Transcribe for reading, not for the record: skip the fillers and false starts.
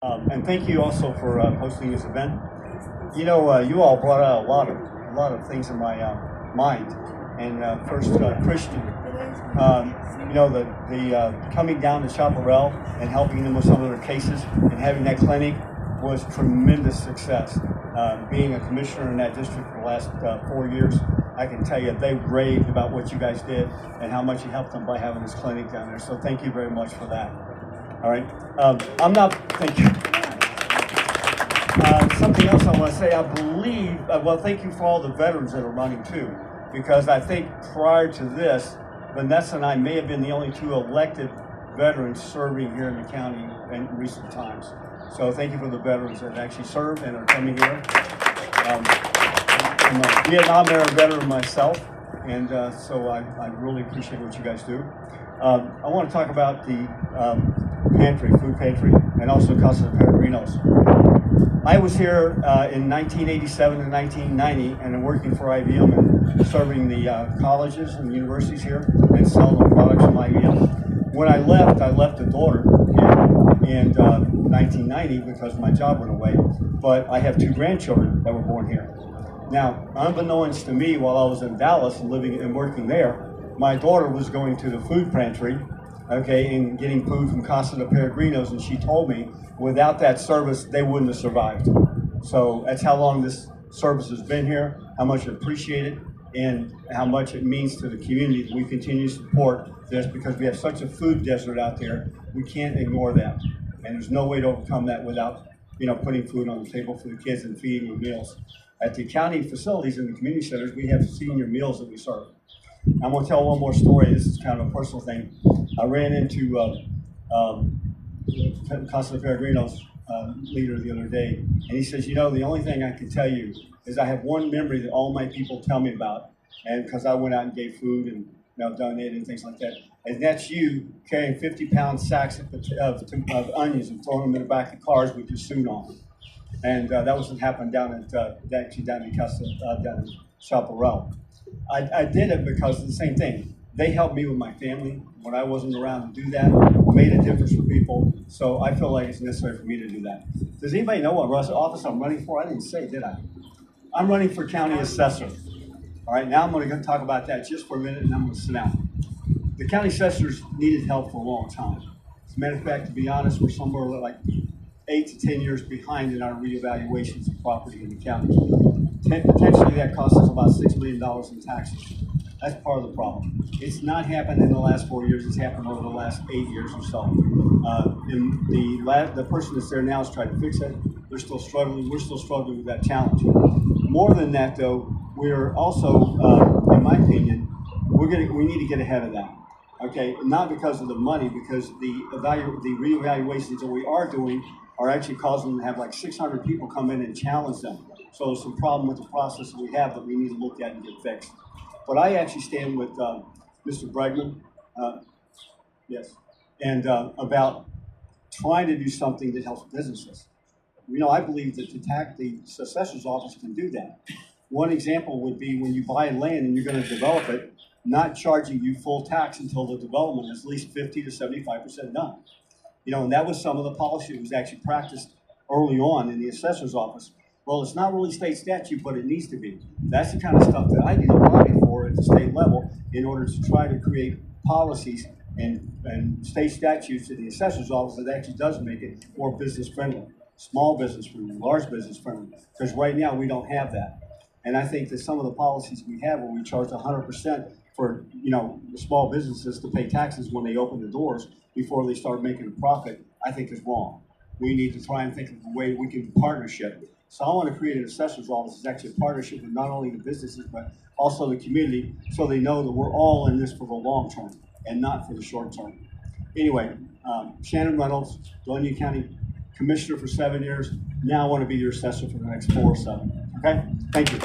And thank you also for hosting this event. You know, you all brought out a lot of things in my mind. And first, Christian, you know, the coming down to Chaparral and helping them with some of their cases and having that clinic was tremendous success. Being a commissioner in that district for the last 4 years, I can tell you they raved about what you guys did and how much you helped them by having this clinic down there. So thank you very much for that. All right. Thank you. Something else I want to say, I believe, well, thank you for all the veterans that are running too, because I think prior to this, Vanessa and I may have been the only two elected veterans serving here in the county in recent times. So thank you for the veterans that actually serve and are coming here. I'm a Vietnam era veteran myself, and so I really appreciate what you guys do. I want to talk about the food pantry, and also Casa de Peregrinos. I was here in 1987 and 1990, and I'm working for IBM and serving the colleges and universities here and selling the products from IBM. When I left a daughter in 1990 because my job went away, but I have 2 grandchildren that were born here. Now, unbeknownst to me, while I was in Dallas and living and working there, my daughter was going to the food pantry, okay, and getting food from Casa de Peregrinos, and she told me without that service, they wouldn't have survived. So that's how long this service has been here, how much I appreciate it, and how much it means to the community that we continue to support this, because we have such a food desert out there, we can't ignore that. And there's no way to overcome that without, you know, putting food on the table for the kids and feeding them meals. At the county facilities and the community centers, we have senior meals that we serve. I'm going to tell one more story. This is kind of a personal thing. I ran into Casa de Peregrinos leader the other day, and he says, you know, the only thing I can tell you is I have one memory that all my people tell me about, and because I went out and gave food and, you know, donated and things like that, and that's you carrying 50-pound sacks of onions and throwing them in the back of cars with your suit on. And that was what happened down in down in Chaparral. I did it because of the same thing. They helped me with my family when I wasn't around to do that, made a difference for people. So I feel like it's necessary for me to do that. Does anybody know what office I'm running for? I didn't say, did I? I'm running for county assessor. All right, now I'm going to talk about that just for a minute, and I'm going to sit down. The county assessors needed help for a long time. As a matter of fact, to be honest, we're somewhere like 8 to 10 years behind in our reevaluations of property in the county. Potentially that costs us about $6 million in taxes. That's part of the problem. It's not happened in the last 4 years. It's happened over the last 8 years or so. And the person that's there now is trying to fix it. They're still struggling. We're still struggling with that challenge. More than that, though, we're also, in my opinion, we need to get ahead of that. Okay, not because of the money, because the reevaluations that we are doing are actually causing them to have like 600 people come in and challenge them. So there's some problem with the process that we have that we need to look at and get fixed. But I actually stand with Mr. Bregman, yes, and about trying to do something that helps businesses. You know, I believe that the assessor's office can do that. One example would be when you buy land and you're going to develop it, not charging you full tax until the development is at least 50 to 75% done. You know, and that was some of the policy that was actually practiced early on in the assessor's office. Well, it's not really state statute, but it needs to be. That's the kind of stuff that I need to lobby for at the state level in order to try to create policies and state statutes in the assessor's office that actually does make it more business friendly, small business friendly, large business friendly, because right now we don't have that. And I think that some of the policies we have where we charge 100% for, you know, the small businesses to pay taxes when they open the doors before they start making a profit, I think is wrong. We need to try and think of a way we can partnership. So I want to create an assessor's office that's actually a partnership with not only the businesses, but also the community, so they know that we're all in this for the long term and not for the short term. Anyway, Shannon Reynolds, Doña County Commissioner for 7 years. Now I want to be your assessor for the next 4 or 7. Okay? Thank you.